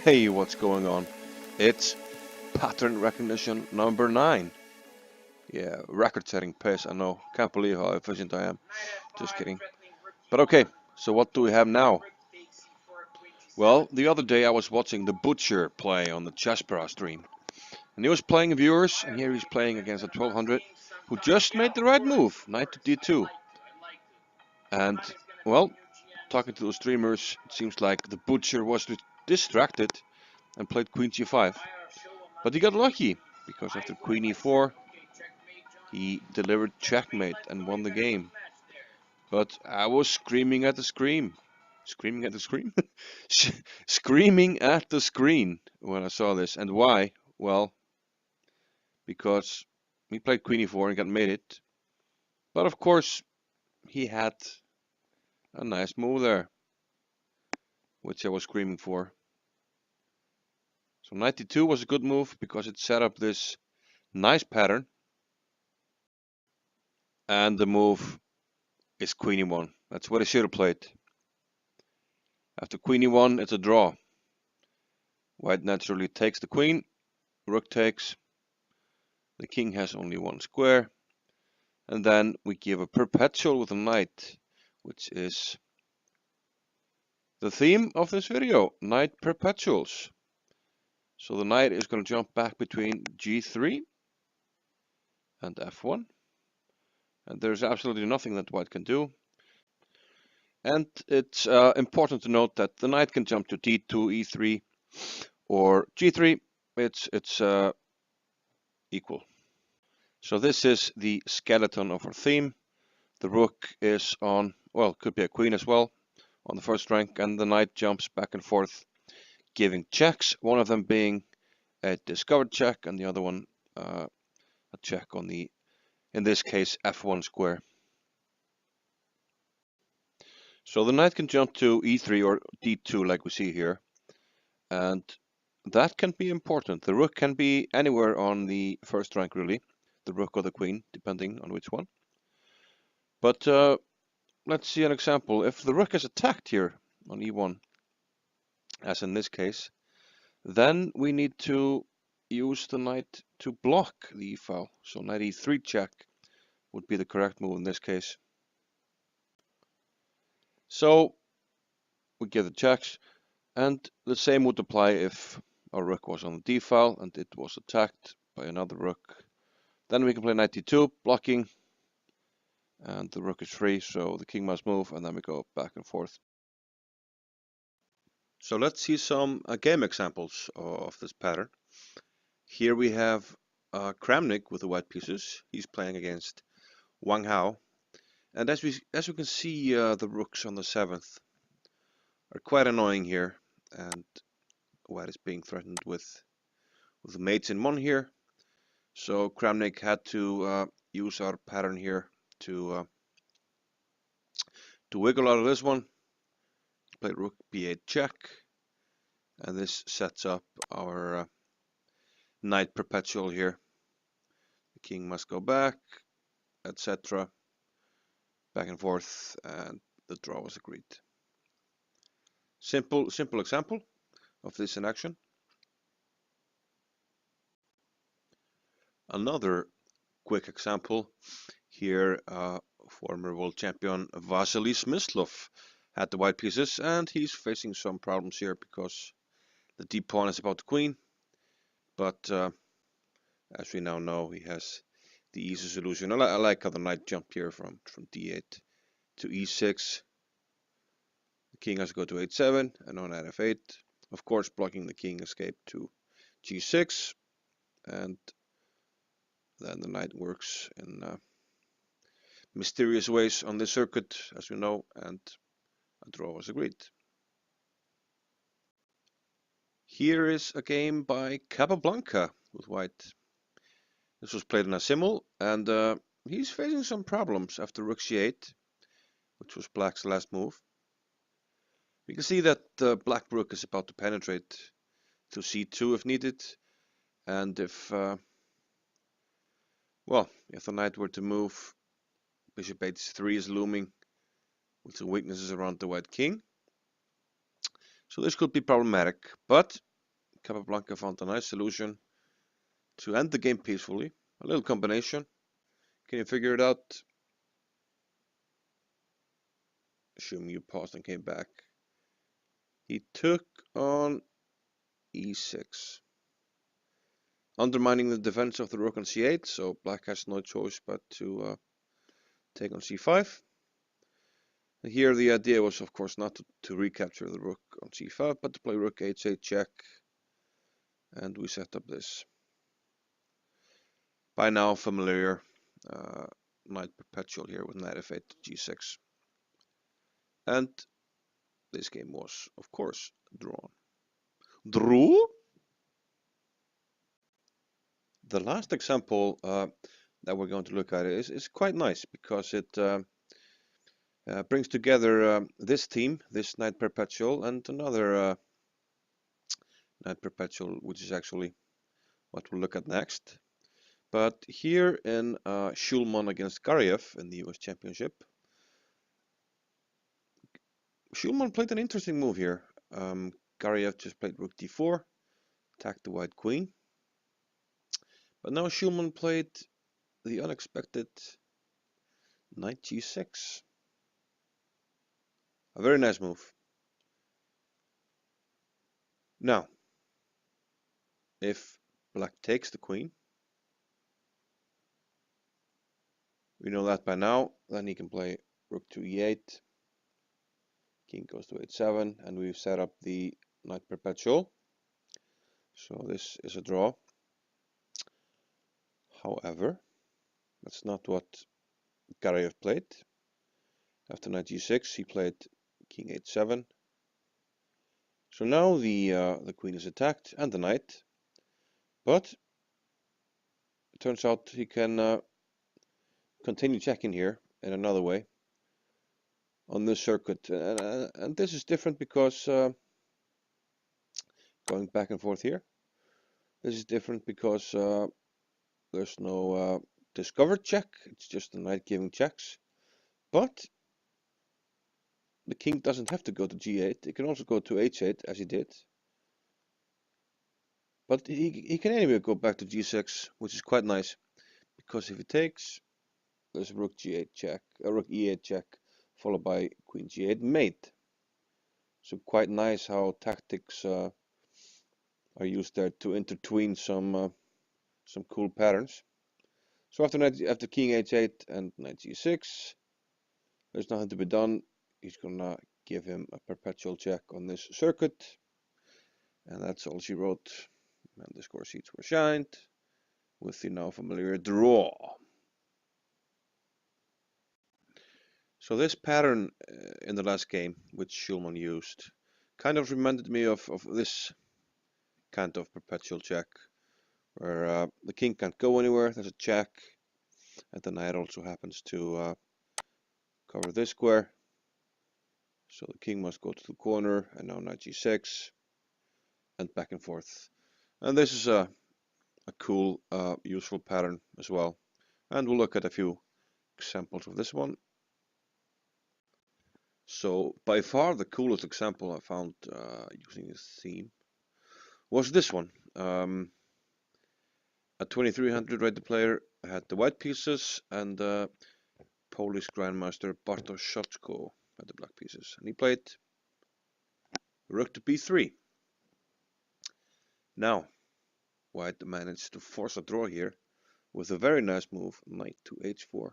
Hey, what's going on? It's pattern recognition number 9. Yeah, record-setting pace, I know. Can't believe how efficient I am. Just kidding. But okay, so what do we have now? Well, the other day I was watching the Butcher play on the Chessbra stream. And he was playing viewers, and here he's playing against a 1200 who just made the right move, knight to d2. And, well, talking to the streamers, it seems like the Butcher was distracted and played queen g5. But he got lucky, because after queen e4, he delivered checkmate and won the game. But I was screaming at the screen. Screaming at the screen? Screaming at the screen when I saw this. And why? Well, because he played queen e4 and got mated. But of course, he had a nice move there, which I was screaming for. So knight d2 was a good move because it set up this nice pattern. And the move is queen e1. That's what I should have played. After queen e1, it's a draw. White naturally takes the queen, rook takes, the king has only one square, and then we give a perpetual with a knight, which is the theme of this video, knight perpetuals. So the knight is going to jump back between g3 and f1, and there's absolutely nothing that white can do. And it's important to note that the knight can jump to d2, e3, or g3. It's equal. So this is the skeleton of our theme. The rook is on, well, could be a queen as well, on the first rank, and the knight jumps back and forth, giving checks, one of them being a discovered check, and the other one a check on the, in this case, f1 square. So the knight can jump to e3 or d2 like we see here, and that can be important. The rook can be anywhere on the first rank really, the rook or the queen, depending on which one. But let's see an example. If the rook is attacked here on e1, as in this case, then we need to use the knight to block the e-file. So knight e3 check would be the correct move in this case. So we give the checks, and the same would apply if our rook was on the d-file and it was attacked by another rook. Then we can play knight d2, blocking, and the rook is free, so the king must move, and then we go back and forth. So let's see some game examples of this pattern. Here we have Kramnik with the white pieces. He's playing against Wang Hao. And as we can see, the rooks on the 7th are quite annoying here, and white is being threatened with the mates in 1 here. So Kramnik had to use our pattern here to wiggle out of this one. Play rook b8 check, and this sets up our knight perpetual here. The king must go back, etc. Back and forth, and the draw was agreed. Simple example of this in action. Another quick example here, former world champion Vasily Smyslov had the white pieces, and he's facing some problems here because the d pawn is about the queen, but as we now know, he has the easy solution. I like how the knight jumped here from d8 to e6. The king has to go to h7 and on knight f8. Of course, blocking the king escape to g6, and then the knight works in mysterious ways on this circuit, as we know, and a draw was agreed. Here is a game by Capablanca with white. This was played in a simul, and he's facing some problems after rook c8, which was black's last move. You can see that the black rook is about to penetrate to c2 if needed, and if if the knight were to move, bishop h3 is looming with some weaknesses around the white king. So this could be problematic, but Capablanca found a nice solution to end the game peacefully. A little combination. Can you figure it out? Assuming you paused and came back. He took on e6. Undermining the defense of the rook on c8, so black has no choice but to take on c5. And here the idea was, of course, not to recapture the rook on c5, but to play rook h8 check. And we set up this by now familiar knight perpetual here with knight f8 to g6. And this game was, of course, drawn. Drew? The last example that we're going to look at is quite nice because it brings together this theme, this knight perpetual, and another knight perpetual, which is actually what we'll look at next. But here in Shulman against Gariev in the US Championship, Shulman played an interesting move here. Gariev just played rook d4, attacked the white queen. But now Shulman played the unexpected knight g6. A very nice move. Now, if black takes the queen, we know that by now, then he can play rook to e8, king goes to h7, and we've set up the knight perpetual. So this is a draw. However, that's not what Gariev played. After knight g6, he played king h7. So now the queen is attacked and the knight, but it turns out he can continue checking here in another way on this circuit, and this is different because going back and forth here. This is different because there's no discovered check. It's just the knight giving checks, but the king doesn't have to go to g8. He can also go to h8 as he did. But he can anyway go back to g6, which is quite nice, because if he takes, there's rook g8 check, rook e8 check, followed by queen g8 mate. So quite nice how tactics are used there to intertwine some cool patterns. So after king h8 and knight g6, there's nothing to be done. He's gonna give him a perpetual check on this circuit, and that's all she wrote. And the score sheets were shined with the now familiar draw. So this pattern in the last game, which Shulman used, kind of reminded me of this kind of perpetual check, where the king can't go anywhere, there's a check, and the knight also happens to cover this square. So the king must go to the corner, and now knight g6, and back and forth. And this is a cool, useful pattern as well. And we'll look at a few examples of this one. So by far the coolest example I found using this theme was this one. At 2300 rated player had the white pieces, and Polish grandmaster Bartosz Szotko had the black pieces, and he played rook to b3. Now white managed to force a draw here with a very nice move, knight to h4.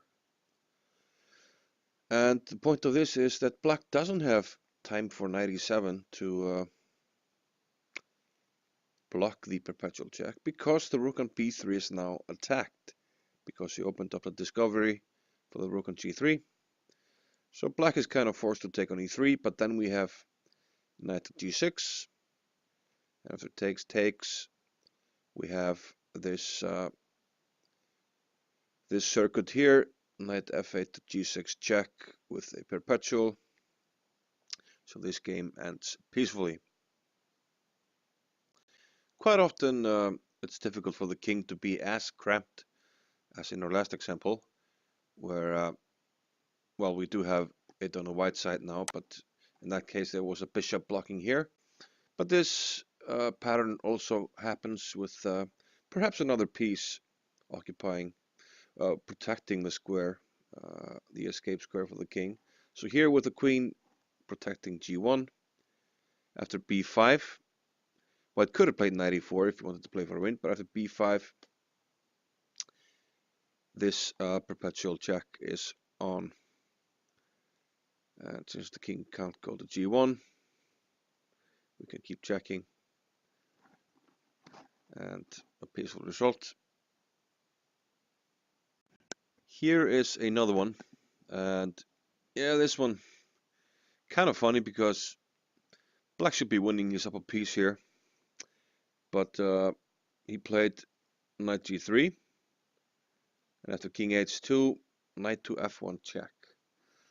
And the point of this is that black doesn't have time for knight e7 to block the perpetual check, because the rook on b3 is now attacked, because he opened up the discovery for the rook on g3. So black is kind of forced to take on e3, but then we have knight to g6. And after takes, we have this this circuit here, knight f8 to g6 check with a perpetual. So this game ends peacefully. Quite often it's difficult for the king to be as cramped as in our last example, where well, we do have it on the white side now, but in that case there was a bishop blocking here. But this pattern also happens with perhaps another piece occupying, protecting the square, the escape square for the king. So here with the queen protecting g1, after b5, white could have played knight e4 if he wanted to play for a win, but after b5, this perpetual check is on. And since the king can't go to g1, we can keep checking. And a peaceful result. Here is another one. And yeah, this one kind of funny because black should be winning his upper piece here. But he played knight g3. And after king h2, knight to f1 check.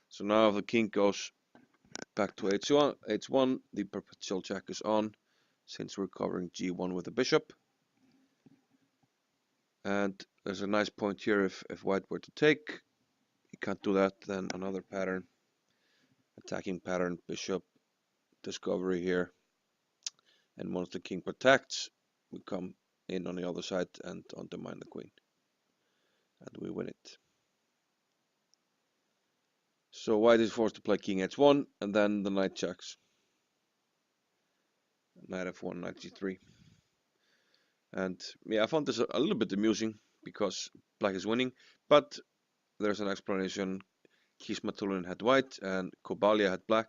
So now if the king goes back to h1, the perpetual check is on, since we're covering g1 with the bishop. And there's a nice point here if white were to take. He can't do that, then another pattern. Attacking pattern, bishop, discovery here. And once the king protects, we come in on the other side and undermine the queen. And we win it. So white is forced to play king h1, and then the knight checks. Knight f1, knight g3. And yeah, I found this a little bit amusing because black is winning, but there's an explanation. Kismatulin had white and Kobalia had black,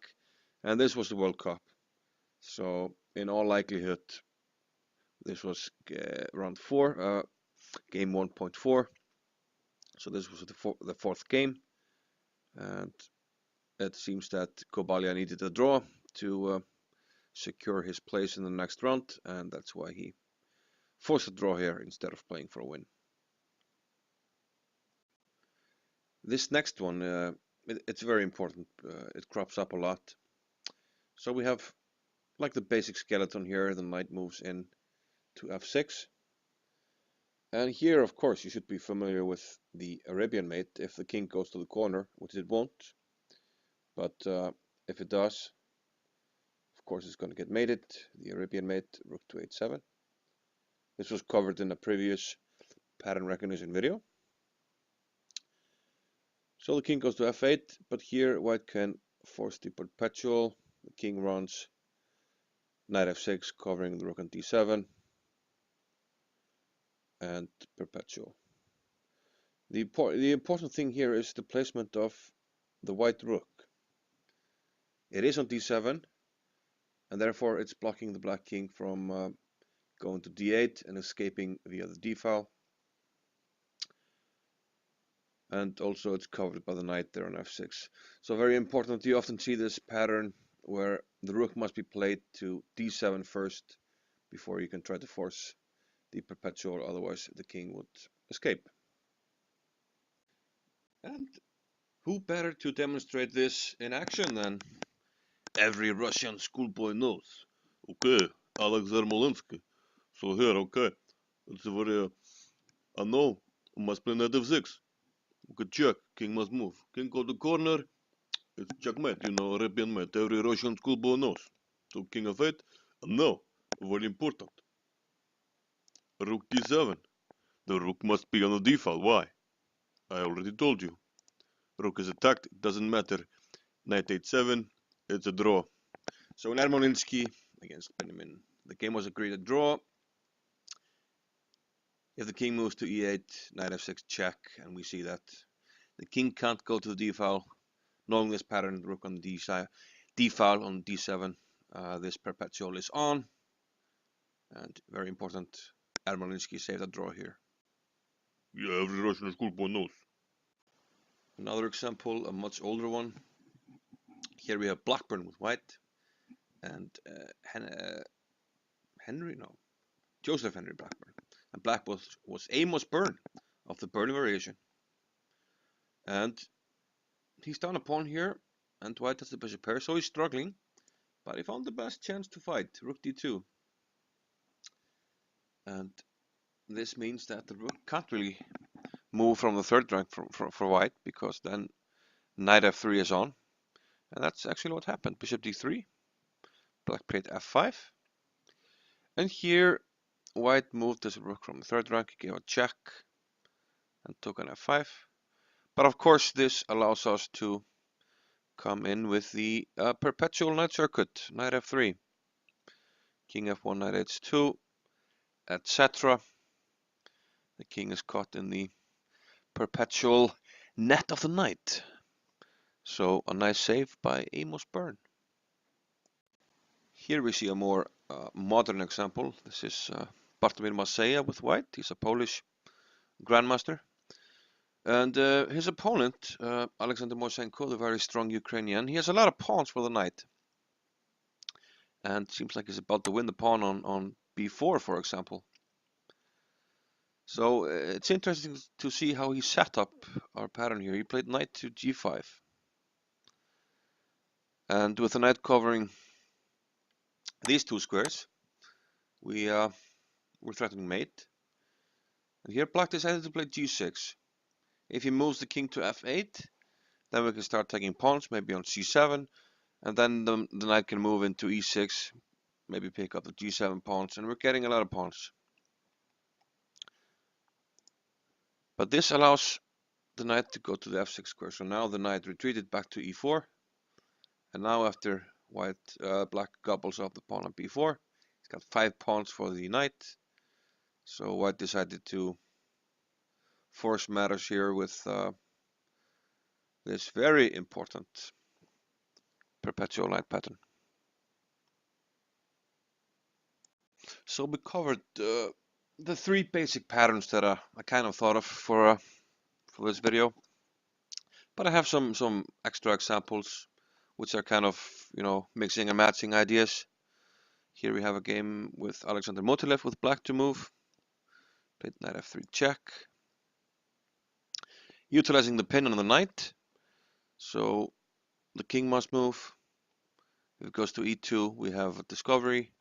and this was the World Cup. So in all likelihood, this was round 4, game 1.4. So this was the fourth game, and it seems that Kobalia needed a draw to secure his place in the next round, and that's why he forced a draw here instead of playing for a win. This next one, it's very important. It crops up a lot. So we have like the basic skeleton here. The knight moves in to f6. And here, of course, you should be familiar with the Arabian mate if the king goes to the corner, which it won't. But if it does, of course, it's going to get mated. The Arabian mate, rook to h7. This was covered in a previous pattern recognition video. So the king goes to f8, but here white can force the perpetual. The king runs knight f6, covering the rook on d7, and perpetual. The important thing here is the placement of the white rook. It is on d7, and therefore it's blocking the black king from going to d8 and escaping via the d file. And also it's covered by the knight there on f6. So very important, you often see this pattern where the rook must be played to d7 first before you can try to force the perpetual, otherwise the king would escape. And who better to demonstrate this in action than every Russian schoolboy knows? Okay, Alex Ermolinsky. So here, okay, it's very, I know, must play knight f6. Okay, check, king must move. King go to corner, it's checkmate, you know, Arabian mate, every Russian schoolboy knows. So king f8, no, very important. Rook d7, the rook must be on the d file, why? I already told you. Rook is attacked, it doesn't matter. Knight h7, it's a draw. So in Ermolinsky against Benjamin, the game was agreed a draw. If the king moves to e8, knight f6 check, and we see that the king can't go to the d file. Knowing this pattern, rook on the d file on d7, this perpetual is on, and very important, Ermolinsky saved a draw here. Yeah, every Russian schoolboy knows. Another example, a much older one. Here we have Blackburn with white, and Joseph Henry Blackburn. And black was Amos Byrne of the Byrne variation. And he's down a pawn here, and white has the bishop pair, so he's struggling, but he found the best chance to fight, rook d2. And this means that the rook can't really move from the third rank for white, because then knight f3 is on. And that's actually what happened. Bishop d3, black played f5. And here, white moved this rook from the third rank, gave a check, and took an f5. But of course, this allows us to come in with the perpetual knight circuit, knight f3, king f1, knight h2, etc. The king is caught in the perpetual net of the knight. So a nice save by Amos Byrne. Here we see a more modern example. This is Bartłomiej Maseja with white. He's a Polish grandmaster. And his opponent, Alexander Moisenko, the very strong Ukrainian, he has a lot of pawns for the knight. And seems like he's about to win the pawn on b4, for example. So it's interesting to see how he set up our pattern here. He played knight to g5. And with the knight covering these two squares, we're threatening mate. And here black decided to play g6. If he moves the king to f8, then we can start taking pawns, maybe on c7, and then the knight can move into e6, maybe pick up the g7 pawns, and we're getting a lot of pawns. But this allows the knight to go to the f6 square. So now the knight retreated back to e4, and now after black gobbles up the pawn on b4, he's got 5 pawns for the knight. So white decided to force matters here with this very important perpetual knight pattern. So we covered the 3 basic patterns that I kind of thought of for this video, but I have some extra examples which are kind of, you know, mixing and matching ideas. Here we have a game with Alexander Motilev with black to move. Played knight f3 check, utilizing the pin on the knight. So the king must move. If it goes to e2, we have a discovery.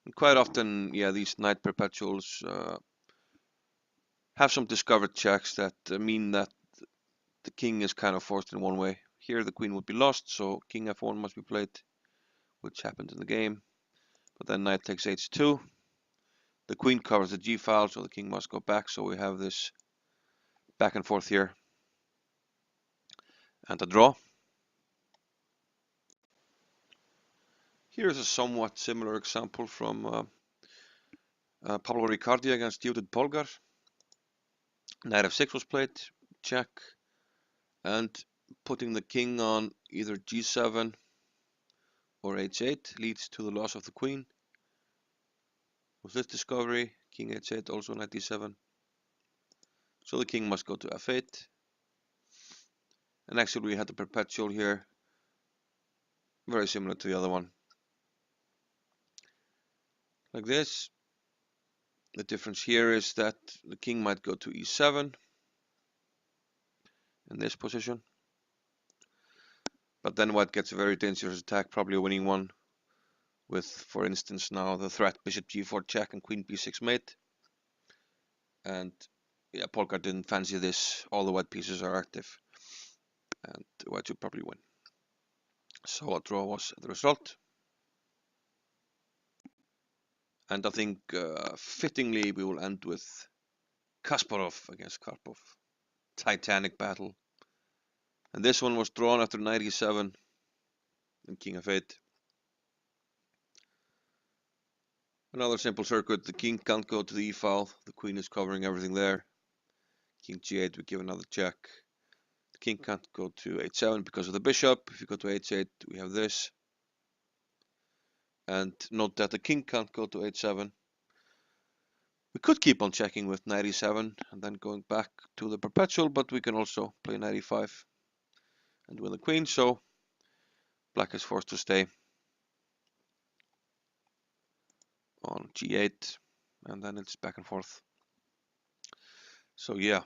And quite often, yeah, these knight perpetuals have some discovered checks that mean that the king is kind of forced in one way. Here the queen would be lost, so king f1 must be played, which happened in the game. But then knight takes h2. The queen covers the g file, so the king must go back. So we have this back and forth here. And a draw. Here's a somewhat similar example from Pablo Riccardi against Judith Polgar. Knight f6 was played, check, and putting the king on either g7 or h8 leads to the loss of the queen. With this discovery, king h8, also knight d7. So the king must go to f8. And actually we had the perpetual here, very similar to the other one. Like this. The difference here is that the king might go to e7 in this position. But then white gets a very dangerous attack, probably a winning one, with, for instance, now the threat bishop g4 check and queen b6 mate. And yeah, Polgar didn't fancy this. All the white pieces are active, and white should probably win. So a draw was the result. And I think fittingly we will end with Kasparov against Karpov. Titanic battle. And this one was drawn after knight e7 and king f8. Another simple circuit. The king can't go to the e file. The queen is covering everything there. King g8, we give another check. The king can't go to h7 because of the bishop. If you go to h8, we have this. And note that the king can't go to h7. We could keep on checking with knight e7 and then going back to the perpetual, but we can also play knight e5 and win the queen, so black is forced to stay on g8, and then it's back and forth. So yeah.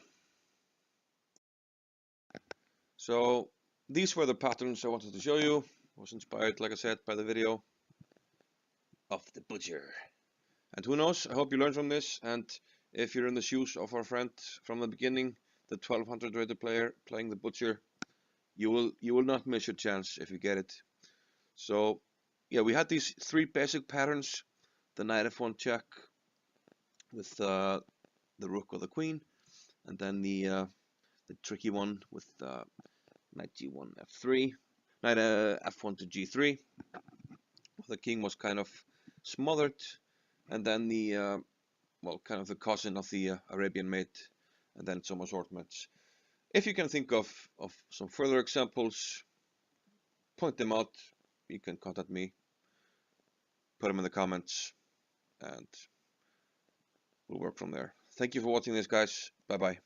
So these were the patterns I wanted to show you. I was inspired, like I said, by the video of the butcher. And who knows, I hope you learned from this, and if you're in the shoes of our friend from the beginning, the 1200 rated player playing the butcher, you will not miss your chance if you get it. So yeah, we had these 3 basic patterns the knight f1 check with the rook or the queen, and then the tricky one with knight g1 f3, knight f1 to g3. The king was kind of smothered, and then the well, kind of the cousin of the Arabian mate, and then some assortments. If you can think of some further examples, point them out. You can contact me, put them in the comments, and we'll work from there. Thank you for watching this, guys. Bye bye.